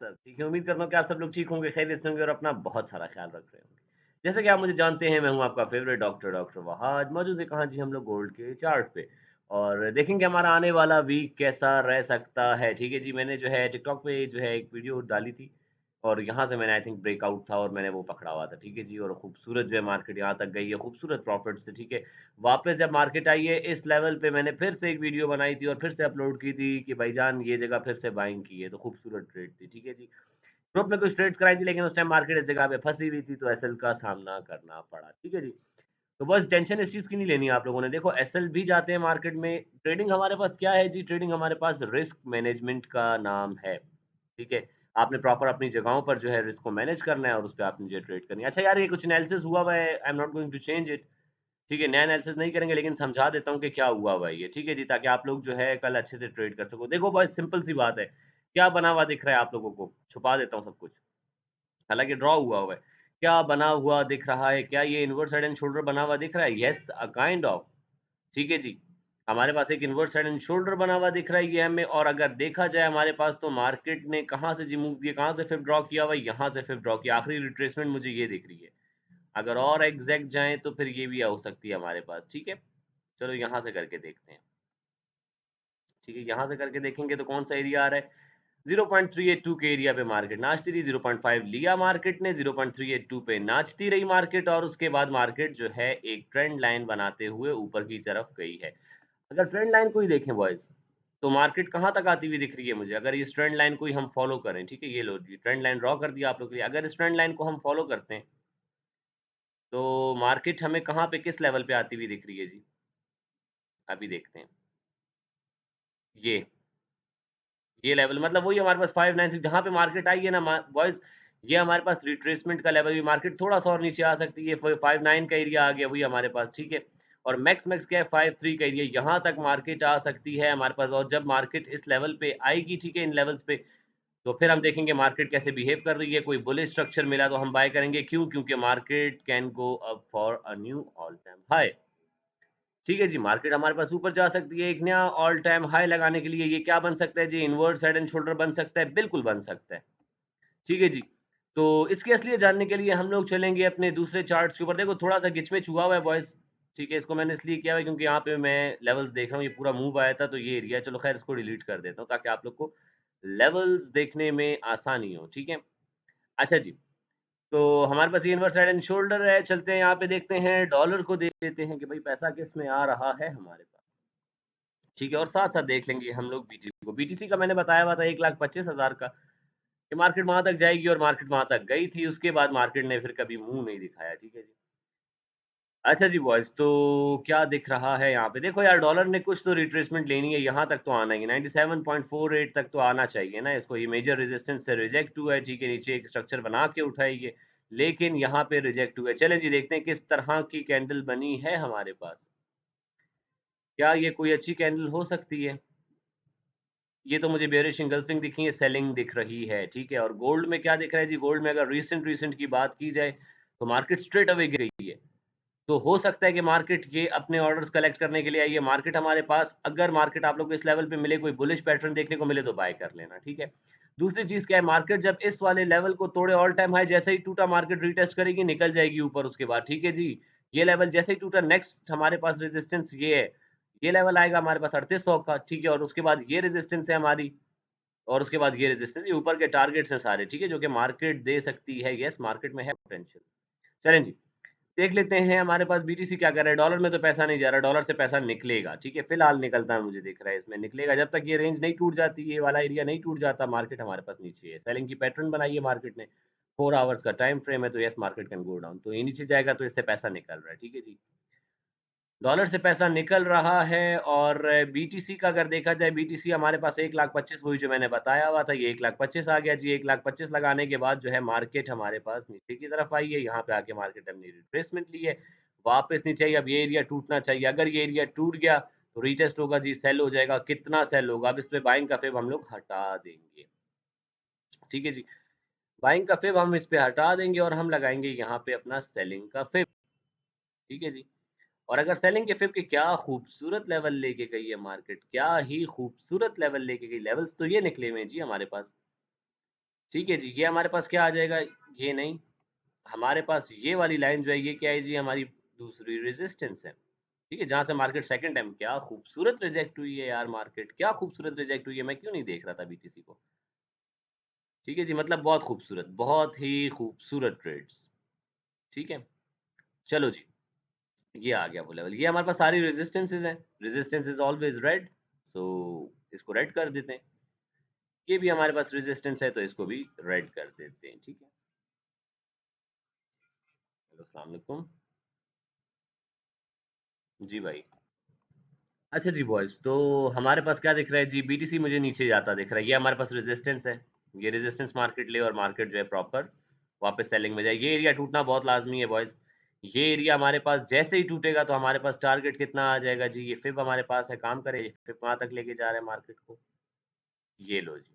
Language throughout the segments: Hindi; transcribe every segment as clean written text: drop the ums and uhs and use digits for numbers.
सब ठीक है, उम्मीद करता हूँ कि आप सब लोग ठीक होंगे, खैरियत से होंगे और अपना बहुत सारा ख़्याल रख रहे होंगे। जैसे कि आप मुझे जानते हैं, मैं हूँ आपका फ़ेवरेट डॉक्टर वहाद, मौजूद है कहाँ जी हम लोग गोल्ड के चार्ट पे और देखेंगे हमारा आने वाला वीक कैसा रह सकता है, ठीक है जी। मैंने जो है टिकटॉक पे जो है एक वीडियो डाली थी और यहाँ से मैंने आई थिंक ब्रेकआउट था और मैंने वो पकड़ा हुआ था, ठीक है जी। और खूबसूरत जो है मार्केट यहाँ तक गई है, खूबसूरत प्रॉफ़िट से, ठीक है। वापस जब मार्केट आई है इस लेवल पे मैंने फिर से एक वीडियो बनाई थी और फिर से अपलोड की थी कि भाईजान ये जगह फिर से बाइंग की है, तो खूबसूरत ट्रेड थी, ठीक है जी। ग्रुप में कुछ ट्रेड्स कराई थी लेकिन उस टाइम मार्केट इस जगह पे फँसी हुई थी तो एसएल का सामना करना पड़ा, ठीक है जी। तो बस टेंशन इस चीज़ की नहीं लेनी है आप लोगों ने। देखो एसएल भी जाते हैं मार्केट में, ट्रेडिंग हमारे पास क्या है जी, ट्रेडिंग हमारे पास रिस्क मैनेजमेंट का नाम है, ठीक है। आपने प्रॉपर अपनी जगहों पर जो है रिस्क को मैनेज करना है और उसपे आपने जो है ट्रेड करनी है। अच्छा यार ये कुछ एनालिसिस हुआ हुआ है, I am not going to change it, ठीक है। नया एनालिसिस नहीं करेंगे लेकिन समझा देता हूँ कि क्या हुआ हुआ है ये, ठीक है जी, ताकि आप लोग जो है कल अच्छे से ट्रेड कर सको। देखो बहुत सिंपल सी बात है, क्या बना हुआ दिख रहा है आप लोगों को? छुपा देता हूँ सब कुछ। हालाँकि ड्रॉ हुआ हुआ है। क्या बना हुआ दिख रहा है? क्या ये इनवर्स हेड एंड शोल्डर बना हुआ दिख रहा है? येस, काइंड ऑफ, ठीक है जी। हमारे पास एक इनवर्स हेड एंड शोल्डर बना हुआ दिख रहा है ये हमें और अगर देखा जाए हमारे पास तो मार्केट ने कहाँ से जी मूव दिया, कहाँ से फिर ड्रॉ किया हुआ है? यहाँ से फिर ड्रॉ किया। आखिरी रिट्रेसमेंट मुझे ये दिख रही है। अगर और एग्ज़ैक्ट जाएँ तो फिर ये भी हो सकती है हमारे पास, ठीक है? चलो यहाँ से करके देखते हैं। ठीक है, यहाँ से करके देखेंगे तो कौन-सा एरिया आ रहा है? 0.382 के एरिया पे मार्केट नाचती रही, 0.5 लिया मार्केट ने, 0.382 पे नाचती रही मार्केट और उसके बाद मार्केट जो है एक ट्रेंड लाइन बनाते हुए ऊपर की तरफ गई है। अगर ट्रेंड लाइन को ही देखें बॉयज़, तो मार्केट कहाँ तक आती हुई दिख रही है मुझे? अगर इस ट्रेंड लाइन को ही हम फ़ॉलो करें, ठीक है? ये लो जी, ट्रेंड लाइन ड्रॉ कर दिया आप लोग के लिए। अगर इस ट्रेंड लाइन को हम फ़ॉलो करते हैं, तो मार्केट हमें कहाँ पे किस लेवल पे आती हुई दिख रही है जी? अभी देखते हैं। ये। ये लेवल मतलब वही हमारे पास 596 जहाँ पे मार्केट आई है ना बॉयज़, ये हमारे पास रिट्रेसमेंट का लेवल भी मार्केट थोड़ा-सा और नीचे आ सकती है, 59 का एरिया आ गया वही हमारे पास, ठीक है? और मैक्स क्या है 53 का एरिया, यहाँ तक मार्केट आ सकती है हमारे पास और जब मार्केट इस लेवल पे आएगी, ठीक है, इन लेवल्स पे, तो फिर हम देखेंगे मार्केट कैसे बिहेव कर रही है, कोई बुलिश स्ट्रक्चर मिला तो हम बाय करेंगे, क्यों? क्योंकि market can go up for a knew all time high. ठीक है जी, मार्केट हमारे पास ऊपर जा सकती है, एक नया ऑल टाइम हाई लगाने के लिए ये क्या बन सकता है जी, इनवर्स हेड एंड शोल्डर बन सकता है, बिल्कुल बन सकता है। ठीक है जी। तो इसकी असलियत जानने के लिए हम लोग चलेंगे अपने दूसरे चार्ट्स के ऊपर। देखो थोड़ा-सा गिच-मिच हुआ हुआ है बॉयज़, ठीक है? इसको मैंने इसलिए किया है क्योंकि यहाँ पे मैं लेवल्स देख रहा हूँ, ये पूरा मूव आया था तो ये एरिया है। चलो ख़ैर इसको डिलीट कर देता हूँ ताकि आप लोग को लेवल्स देखने में आसानी हो, ठीक है? अच्छा जी, तो हमारे पास ये इनवर्स हेड एंड शोल्डर है, चलते हैं यहाँ पे देखते हैं डॉलर को देख लेते हैं कि भाई पैसा किस में आ रहा है हमारे पास। ठीक है, और साथ-साथ देख लेंगे हम लोग बीटीसी को। बीटीसी का मैंने बताया हुआ था 1,25,000 का कि मार्केट वहाँ तक जाएगी और मार्केट वहाँ तक गई थी, उसके बाद मार्केट ने फिर कभी मुँह नहीं दिखाया, ठीक है जी। अच्छा जी बॉयज़, तो क्या दिख रहा है यहाँ पे? देखो यार डॉलर ने कुछ तो रिट्रेसमेंट लेनी है, यहाँ तक तो आना ही है, 97.48 तक तो आना चाहिए ना इसको, ये मेजर रेजिस्टेंस से रिजेक्ट हुआ है, ठीक है, नीचे एक स्ट्रक्चर बना के उठा है ये, लेकिन यहाँ पे रिजेक्ट हुआ है। चलें जी देखते हैं किस तरह की कैंडल बनी है हमारे पास। क्या ये कोई अच्छी कैंडल हो सकती है? ये तो मुझे बेयरिश एंगल्फिंग दिखी है, सेलिंग दिख रही है, ठीक है? और गोल्ड में क्या दिख रहा है जी? गोल्ड में अगर रीसेंट की बात की जाए, तो मार्केट स्ट्रेट अवे गिर गई है। तो हो सकता है कि मार्केट ये अपने ऑर्डर्स कलेक्ट करने के लिए आई है। मार्केट हमारे पास अगर मार्केट आप लोग को इस लेवल पे मिले, कोई बुलिश पैटर्न देखने को मिले तो बाय कर लेना, ठीक है? दूसरी चीज़ क्या है, मार्केट जब इस वाले लेवल को तोड़े ऑल टाइम हाई जैसे ही टूटा मार्केट रीटेस्ट करेगी, निकल जाएगी ऊपर उसके बाद, ठीक है जी? ये लेवल जैसे ही टूटा नेक्स्ट हमारे पास रेजिस्टेंस ये है। ये लेवल आएगा हमारे पास 3800 का, ठीक है? और उसके बाद ये रेजिस्टेंस है हमारी और उसके बाद ये रेजिस्टेंस, ये ऊपर के टारगेट्स हैं सारे, ठीक है? जो कि मार्केट दे सकती है, येस मार्केट में है पोटेंशियल। चलें जी, देख लेते हैं हमारे पास बीटीसी क्या कर रहा है, डॉलर में तो पैसा नहीं जा रहा, डॉलर से पैसा निकलेगा, ठीक है? फिलहाल निकलता है मुझे दिख रहा है इसमें, निकलेगा जब तक ये रेंज नहीं टूट जाती, ये वाला एरिया नहीं टूट जाता, मार्केट हमारे पास नीचे है। सेलिंग की पैटर्न बनाई है मार्केट ने, 4 आवर्स का टाइम फ्रेम है, तो yes market can go down, तो ये नीचे जाएगा तो इससे पैसा निकल रहा है, ठीक है जी? डॉलर से पैसा निकल रहा है और बीटीसी का अगर देखा जाए, बीटीसी हमारे पास 1,25,000 वही जो मैंने बताया हुआ था, ये 1,25,000 आ गया जी। 1,25,000 लगाने के बाद जो है मार्केट हमारे पास नीचे की तरफ आई है। यहाँ पे आके मार्केट अपनी रिट्रेसमेंट ली है, वापस नीचे आई। अब ये एरिया टूटना चाहिए, अगर ये एरिया टूट गया तो रीटेस्ट होगा जी, सेल हो जाएगा। कितना सेल होगा? अब इस पे बाइंग का फेब हम लोग हटा देंगे, ठीक है जी। बाइंग का फेब हम इस पे हटा देंगे और हम लगाएँगे यहाँ पे अपना सेलिंग का फेब, ठीक है जी। और अगर सेलिंग के फिर के क्या खूबसूरत लेवल लेके गई है मार्केट, क्या ही खूबसूरत लेवल लेके गई। लेवल्स तो ये निकले हुए हैं जी हमारे पास। ठीक है जी, ये हमारे पास क्या आ जाएगा, ये नहीं, हमारे पास ये वाली लाइन जो है ये क्या है जी, हमारी दूसरी रेजिस्टेंस है। ठीक है, जहाँ से मार्केट सेकंड टाइम क्या खूबसूरत रिजेक्ट हुई है यार, मार्केट क्या खूबसूरत रिजेक्ट हुई है, मैं क्यों नहीं देख रहा था बीटीसी को। ठीक है जी, मतलब बहुत खूबसूरत, बहुत ही खूबसूरत ट्रेड्स। ठीक है, चलो जी, ये आ गया वो लेवल, ये हमारे पास सारी रेजिस्टेंसेज हैं, रेजिस्टेंस इज ऑलवेज रेड, सो इसको रेड कर देते हैं। ये भी हमारे पास रेजिस्टेंस है तो इसको भी रेड कर देते हैं। ठीक है, हेलो अस्सलाम वालेकुम। जी भाई। अच्छा जी बॉयज़, तो हमारे पास क्या दिख रहा है जी, बीटीसी मुझे नीचे जाता दिख रहा है। ये हमारे पास रेजिस्टेंस है। ये रेजिस्टेंस मार्केट ले और मार्केट जो है प्रॉपर वापस सेलिंग में जाए। ये एरिया टूटना बहुत लाज़मी है बॉयज़। ये एरिया हमारे पास जैसे ही टूटेगा तो हमारे पास टारगेट कितना आ जाएगा जी, ये फिब हमारे पास है, काम करे, फिब वहाँ तक लेके जा रहा है मार्केट को। ये लो जी।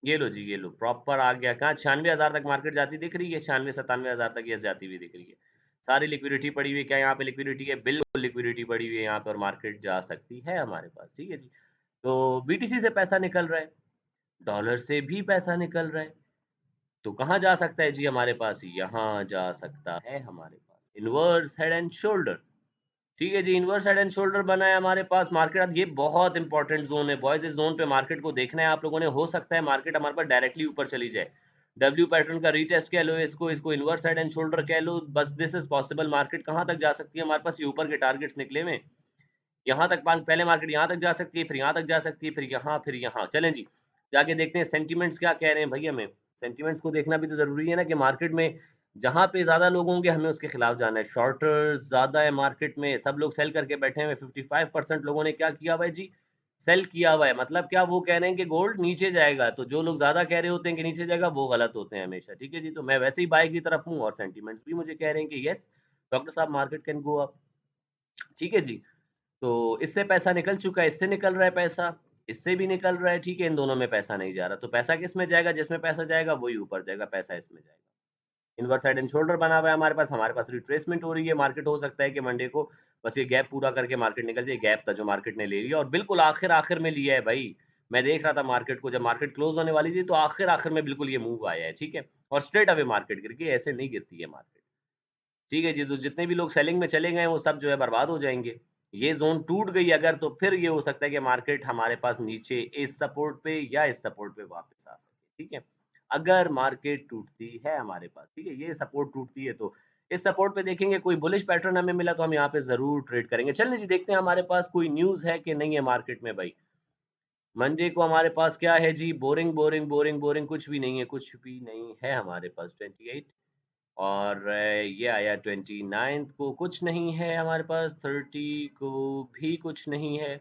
ये लो जी, ये लो, प्रॉपर आ गया कहाँ, 96,000 तक मार्केट जाती दिख रही है, 96-97,000 तक ये जाती हुई दिख रही है। सारी लिक्विडिटी पड़ी हुई है, क्या यहाँ पे लिक्विडिटी है? बिल्कुल लिक्विडिटी पड़ी हुई है यहाँ पे और मार्केट जा सकती है हमारे पास, ठीक है जी। तो बीटीसी से पैसा निकल रहा है, डॉलर से भी पैसा निकल रहा है, तो कहाँ जा सकता है जी हमारे पास? यहाँ जा सकता है हमारे पास, इनवर्स हेड एंड शोल्डर। ठीक है जी, इनवर्स हेड एंड शोल्डर बना है हमारे पास मार्केट। अब ये बहुत इंपॉर्टेंट जोन है बॉयज, इस जोन पे मार्केट को देखना है आप लोगों ने। हो सकता है मार्केट हमारे पास डायरेक्टली ऊपर चली जाए, डब्ल्यू पैटर्न का रीटेस्ट कह लो इसको, इसको इनवर्स हेड एंड शोल्डर कह लो, बस दिस इज पॉसिबल। मार्केट कहाँ तक जा सकती है हमारे पास? ये ऊपर के टारगेट्स निकले में, यहाँ तक पहले मार्केट यहाँ तक जा सकती है, फिर यहाँ तक जा सकती है, फिर यहाँ चलें जी, जाके देखते हैं सेंटिमेंट्स क्या कह रहे हैं भाई हमें। सेंटिमेंट्स को देखना भी तो जरूरी है ना, कि मार्केट में जहाँ पे ज्यादा लोग होंगे हमें उसके खिलाफ जाना है। शॉर्टर्स ज्यादा है मार्केट में, सब लोग सेल करके बैठे हुए, 55% लोगों ने क्या किया हुआ है जी, सेल किया हुआ है। मतलब क्या, वो कह रहे हैं कि गोल्ड नीचे जाएगा, तो जो लोग ज्यादा कह रहे होते हैं कि नीचे जाएगा वो गलत होते हैं हमेशा। ठीक है जी, तो मैं वैसे ही बाय की तरफ हूँ और सेंटिमेंट्स भी मुझे कह रहे हैं कि यस डॉक्टर साहब, मार्केट कैन गो अप। ठीक है जी, तो इससे पैसा निकल चुका है, इससे निकल रहा है पैसा, इससे भी निकल रहा है, ठीक है, इन दोनों में पैसा नहीं जा रहा। तो पैसा किस में जाएगा? जिसमें पैसा जाएगा वही ऊपर जाएगा, पैसा इसमें जाएगा। इनवर्स हेड एंड शोल्डर बना हुआ है हमारे पास रिट्रेसमेंट हो रही है। मार्केट हो सकता है कि मंडे को बस ये गैप पूरा करके मार्केट निकल जाए। गैप था जो मार्केट ने ले लिया और बिल्कुल आखिर आखिर में लिया है भाई। मैं देख रहा था मार्केट को, जब मार्केट क्लोज होने वाली थी तो आखिर आखिर में बिल्कुल ये मूव आया है, ठीक है, और स्ट्रेट अवे मार्केट गिर गई, ऐसे नहीं गिरती है मार्केट। ठीक है जी, तो जितने भी लोग सेलिंग में चले गए हैं वो सब जो है बर्बाद हो जाएँगे। ये ज़ोन टूट गई अगर, तो फिर ये हो सकता है कि मार्केट हमारे पास नीचे इस सपोर्ट पे या इस सपोर्ट पे वापस आ सके, ठीक है? अगर मार्केट टूटती है हमारे पास, ठीक है? ये सपोर्ट टूटती है तो इस सपोर्ट पे देखेंगे कोई बुलिश पैटर्न हमें मिला तो हम यहाँ पे ज़रूर ट्रेड करेंगे। चलिए जी, देखते हैं हमारे पास कोई न्यूज़ है कि नहीं है मार्केट में भाई। मंडे को हमारे पास क्या है जी? बोरिंग, बोरिंग, बोरिंग, बोरिंग, कुछ भी नहीं है, कुछ भी नहीं है हमारे पास। 28 और ये आया 29th को, कुछ नहीं है हमारे पास, 30 को भी कुछ नहीं है।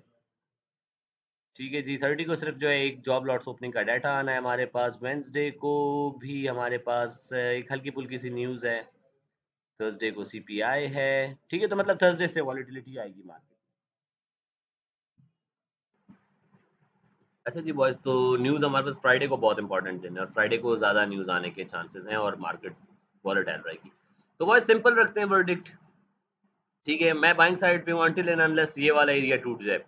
ठीक है जी, 30 को सिर्फ जो है एक जॉब लॉट्स ओपनिंग का डाटा आना है हमारे पास। वेडनेसडे को भी हमारे पास एक हल्की-फुल्की सी न्यूज़ है। थर्सडे को सीपीआई है। ठीक है, तो मतलब थर्सडे से वॉलेटिलिटी आएगी मार्केट। अच्छा जी बॉयज़, तो न्यूज़ हमारे पास फ्राइडे को बहुत इंपॉर्टेंट दिन है और फ्राइडे को ज़्यादा न्यूज़ आने के चांसेस हैं और मार्केट वॉलेटाइल रहेगी। तो बॉयज़ सिंपल रखते हैं वर्डिक्ट। ठीक है, मैं बाइंग साइड पे हूँ अनटिल एंड अनलेस ये वाला एरिया टूट जाए।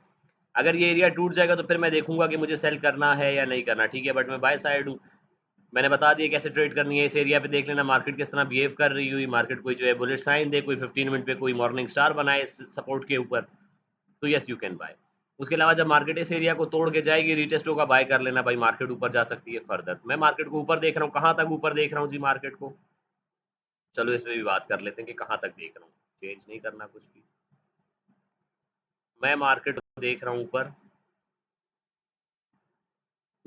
अगर ये एरिया टूट जाएगा तो फिर मैं देखूँगा कि मुझे सेल करना है या नहीं करना, ठीक है? बट मैं बाय साइड हूँ। मैंने बता दिया कैसे ट्रेड करनी है। इस एरिया पे देख लेना मार्केट किस तरह बिहेव कर रही हुई। मार्केट कोई जो है बुलिश साइन दे, कोई 15 मिनट पे कोई मॉर्निंग स्टार बनाए इस सपोर्ट के ऊपर, तो येस यू कैन बाय। उसके अलावा जब मार्केट इस एरिया को तोड़ के जाएगी, रीटेस्ट होगा, बाय कर लेना भाई, मार्केट ऊपर जा सकती है फर्दर। मैं मार्केट को ऊपर देख रहा हूँ, कहाँ तक ऊपर देख रहा हूँ जी मार्केट को? चलो इसमें भी बात कर लेते हैं कि कहाँ तक देख रहा हूँ। चेंज नहीं करना कुछ भी। मैं मार्केट को देख रहा हूँ ऊपर,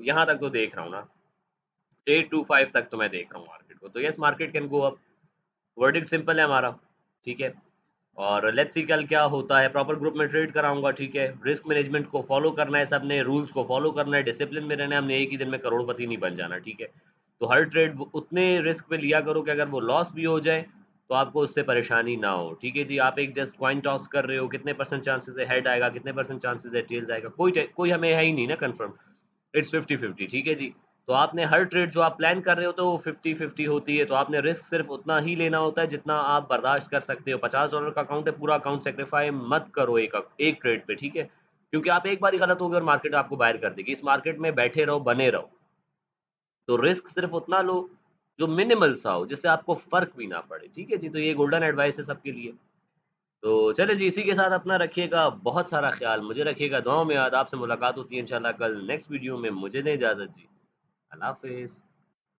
यहाँ तक तो देख रहा हूँ ना, 825 तक तो मैं देख रहा हूँ मार्केट को, तो yes market can go up. Verdict simple है हमारा, ठीक है। और लेट्स सी कल क्या होता है। प्रॉपर ग्रुप में ट्रेड कराऊंगा, ठीक है। रिस्क मैनेजमेंट को फॉलो करना है, सबने रूल्स को फॉलो करना है, डिसिप्लिन में रहना है, हमने एक ही दिन में करोड़पति नहीं बन जाना, ठीक है। तो हर ट्रेड उतने रिस्क पे लिया करो कि अगर वो लॉस भी हो जाए तो आपको उससे परेशानी ना हो, ठीक है जी। आप एक जस्ट कॉइन टॉस कर रहे हो, कितने परसेंट चांसेस है हेड आएगा, कितने परसेंट चांसेस है टेल्स आएगा, कोई हमें है ही नहीं ना कंफर्म। इट्स 50-50, ठीक है जी। तो आपने हर ट्रेड जो आप प्लान कर रहे हो तो वो 50-50 होती है, तो आपने रिस्क सिर्फ उतना ही लेना होता है जितना आप बर्दाश्त कर सकते हो। $50 का अकाउंट है, पूरा अकाउंट सेक्रीफाई मत करो एक ट्रेड पे, ठीक है। क्योंकि आप एक बार ही गलत हो गए और मार्केट आपको बाहर कर देगी। इस मार्केट में बैठे रहो, बने रहो। तो रिस्क सिर्फ़ उतना लो जो मिनिमल सा हो, जिससे आपको फ़र्क भी ना पड़े। ठीक है जी? तो ये गोल्डन एडवाइस है सबके लिए। तो चलिए जी, इसी के साथ अपना रखिएगा बहुत सारा ख़्याल, मुझे रखिएगा दुआओं में याद। आपसे मुलाकात होती है इंशाअल्लाह कल नेक्स्ट वीडियो में। मुझे दें इजाज़त जी। अल्लाह हाफ़िज़।